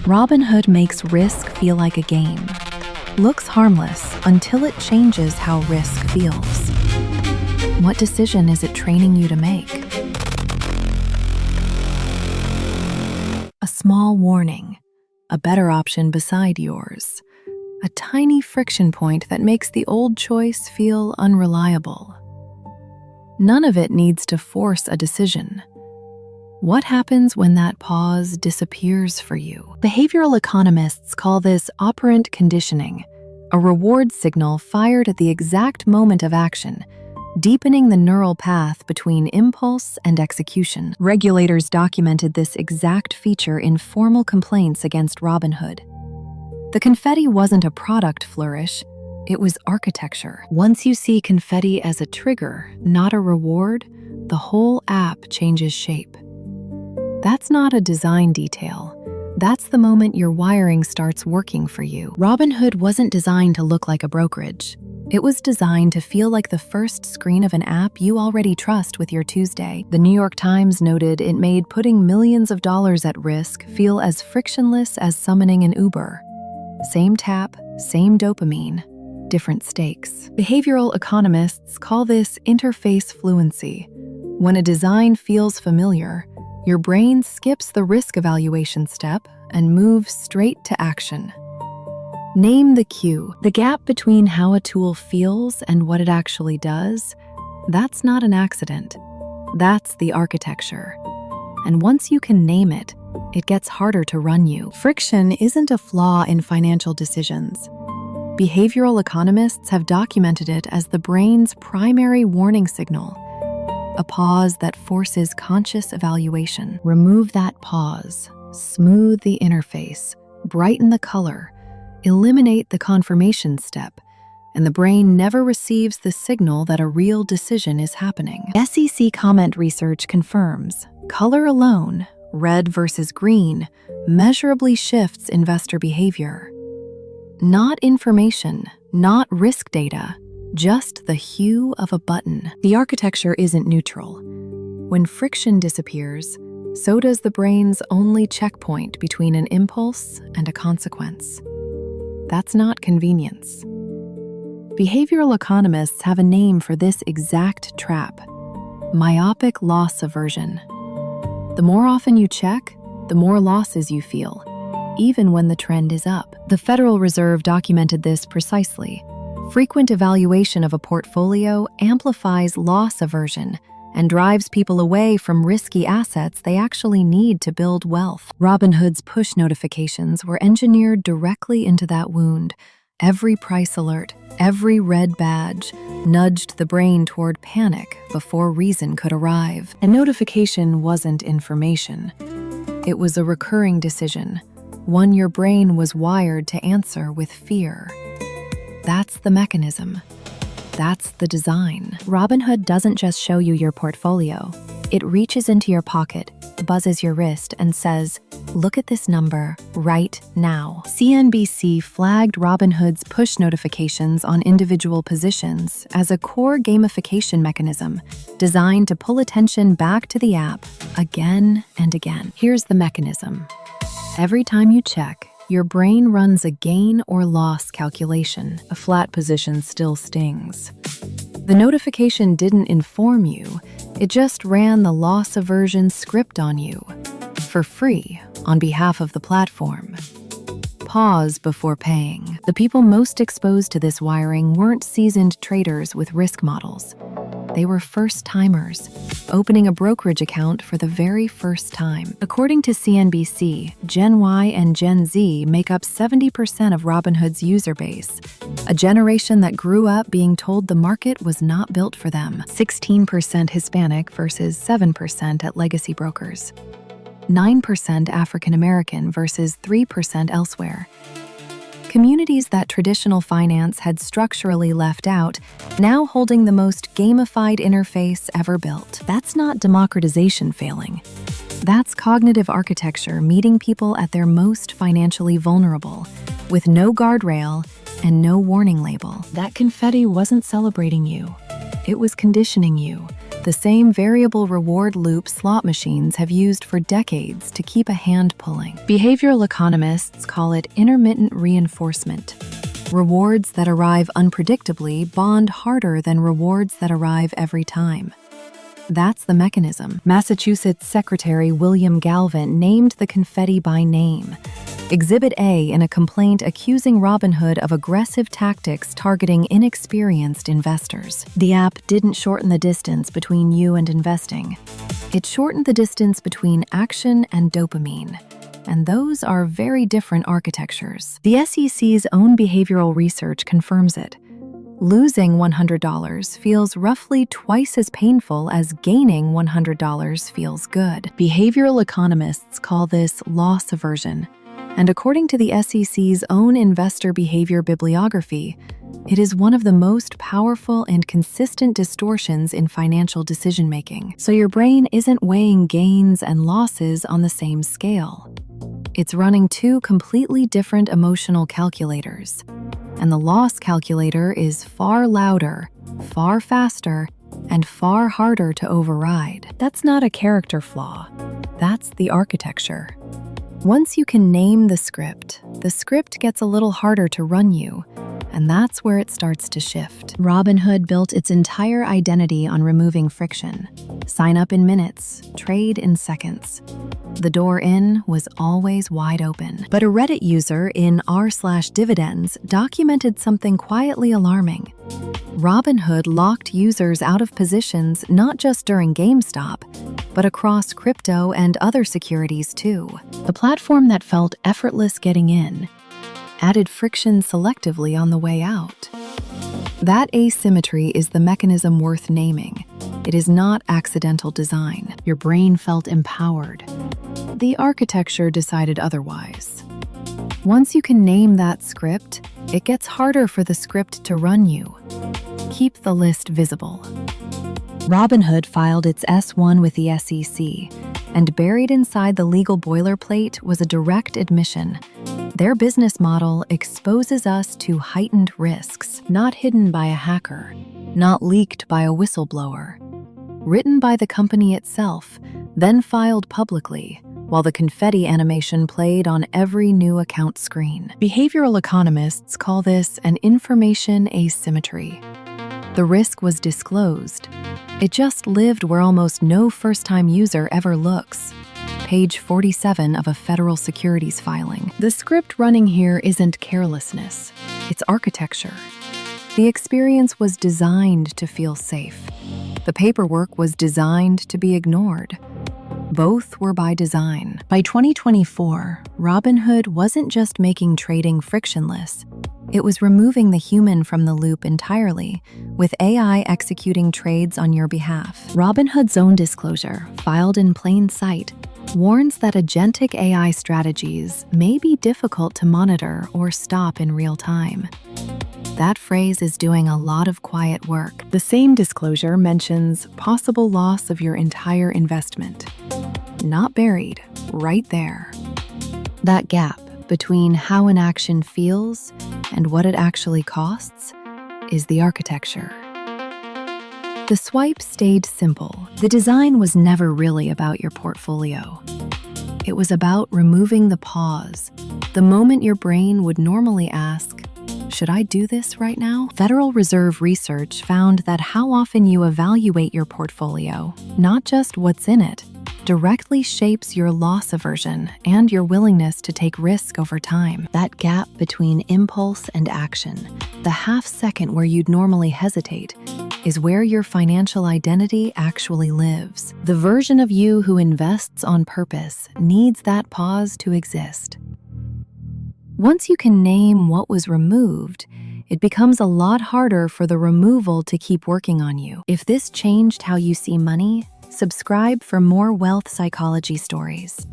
Robinhood makes risk feel like a game. Looks harmless until it changes how risk feels. What decision is it training you to make? A small warning, a better option beside yours. A tiny friction point that makes the old choice feel unreliable. None of it needs to force a decision. What happens when that pause disappears for you? Behavioral economists call this operant conditioning, a reward signal fired at the exact moment of action, deepening the neural path between impulse and execution. Regulators documented this exact feature in formal complaints against Robinhood. The confetti wasn't a product flourish, it was architecture. Once you see confetti as a trigger, not a reward, the whole app changes shape. That's not a design detail. That's the moment your wiring starts working for you. Robinhood wasn't designed to look like a brokerage. It was designed to feel like the first screen of an app you already trust with your Tuesday. The New York Times noted it made putting millions of dollars at risk feel as frictionless as summoning an Uber. Same tap, same dopamine, different stakes. Behavioral economists call this interface fluency. When a design feels familiar, your brain skips the risk evaluation step and moves straight to action. Name the cue. The gap between how a tool feels and what it actually does, that's not an accident. That's the architecture. And once you can name it, it gets harder to run you. Friction isn't a flaw in financial decisions. Behavioral economists have documented it as the brain's primary warning signal. A pause that forces conscious evaluation. Remove that pause, smooth the interface, brighten the color, eliminate the confirmation step, and the brain never receives the signal that a real decision is happening. SEC comment research confirms color alone, red versus green, measurably shifts investor behavior. Not information, not risk data, just the hue of a button. The architecture isn't neutral. When friction disappears, so does the brain's only checkpoint between an impulse and a consequence. That's not convenience. Behavioral economists have a name for this exact trap: myopic loss aversion. The more often you check, the more losses you feel, even when the trend is up. The Federal Reserve documented this precisely. Frequent evaluation of a portfolio amplifies loss aversion and drives people away from risky assets they actually need to build wealth. Robinhood's push notifications were engineered directly into that wound. Every price alert, every red badge, nudged the brain toward panic before reason could arrive. A notification wasn't information. It was a recurring decision, one your brain was wired to answer with fear. That's the mechanism. That's the design. Robinhood doesn't just show you your portfolio. It reaches into your pocket, buzzes your wrist, and says, "Look at this number right now." CNBC flagged Robinhood's push notifications on individual positions as a core gamification mechanism designed to pull attention back to the app again and again. Here's the mechanism. Every time you check, your brain runs a gain or loss calculation. A flat position still stings. The notification didn't inform you, it just ran the loss aversion script on you, for free, on behalf of the platform. Pause before paying. The people most exposed to this wiring weren't seasoned traders with risk models. They were first-timers, opening a brokerage account for the very first time. According to CNBC, Gen Y and Gen Z make up 70% of Robinhood's user base, a generation that grew up being told the market was not built for them. 16% Hispanic versus 7% at legacy brokers. 9% African American versus 3% elsewhere. Communities that traditional finance had structurally left out, now holding the most gamified interface ever built. That's not democratization failing. That's cognitive architecture meeting people at their most financially vulnerable, with no guardrail and no warning label. That confetti wasn't celebrating you. It was conditioning you, the same variable reward loop slot machines have used for decades to keep a hand pulling. Behavioral economists call it intermittent reinforcement. Rewards that arrive unpredictably bond harder than rewards that arrive every time. That's the mechanism. Massachusetts Secretary William Galvin named the confetti by name. Exhibit A in a complaint accusing Robinhood of aggressive tactics targeting inexperienced investors. The app didn't shorten the distance between you and investing. It shortened the distance between action and dopamine. And those are very different architectures. The SEC's own behavioral research confirms it. Losing $100 feels roughly twice as painful as gaining $100 feels good. Behavioral economists call this loss aversion. And according to the SEC's own investor behavior bibliography, it is one of the most powerful and consistent distortions in financial decision-making. So your brain isn't weighing gains and losses on the same scale. It's running two completely different emotional calculators. And the loss calculator is far louder, far faster, and far harder to override. That's not a character flaw. That's the architecture. Once you can name the script gets a little harder to run you, and that's where it starts to shift. Robinhood built its entire identity on removing friction. Sign up in minutes, trade in seconds. The door in was always wide open. But a Reddit user in r/dividends documented something quietly alarming. Robinhood locked users out of positions not just during GameStop, but across crypto and other securities too. The platform that felt effortless getting in added friction selectively on the way out. That asymmetry is the mechanism worth naming. It is not accidental design. Your brain felt empowered. The architecture decided otherwise. Once you can name that script, it gets harder for the script to run you. Keep the list visible. Robinhood filed its S-1 with the SEC, and buried inside the legal boilerplate was a direct admission. Their business model exposes us to heightened risks, not hidden by a hacker, not leaked by a whistleblower. Written by the company itself, then filed publicly, while the confetti animation played on every new account screen. Behavioral economists call this an information asymmetry. The risk was disclosed. It just lived where almost no first-time user ever looks. Page 47 of a federal securities filing. The script running here isn't carelessness, it's architecture. The experience was designed to feel safe. The paperwork was designed to be ignored. Both were by design. By 2024, Robinhood wasn't just making trading frictionless. It was removing the human from the loop entirely, with AI executing trades on your behalf. Robinhood's own disclosure, filed in plain sight, warns that agentic AI strategies may be difficult to monitor or stop in real time. That phrase is doing a lot of quiet work. The same disclosure mentions possible loss of your entire investment. Not buried, right there. That gap between how an action feels and what it actually costs is the architecture. The swipe stayed simple. The design was never really about your portfolio. It was about removing the pause, the moment your brain would normally ask, should I do this right now? Federal Reserve research found that how often you evaluate your portfolio, not just what's in it, directly shapes your loss aversion and your willingness to take risk over time. That gap between impulse and action, the half second where you'd normally hesitate, is where your financial identity actually lives. The version of you who invests on purpose needs that pause to exist. Once you can name what was removed, it becomes a lot harder for the removal to keep working on you. If this changed how you see money, subscribe for more wealth psychology stories.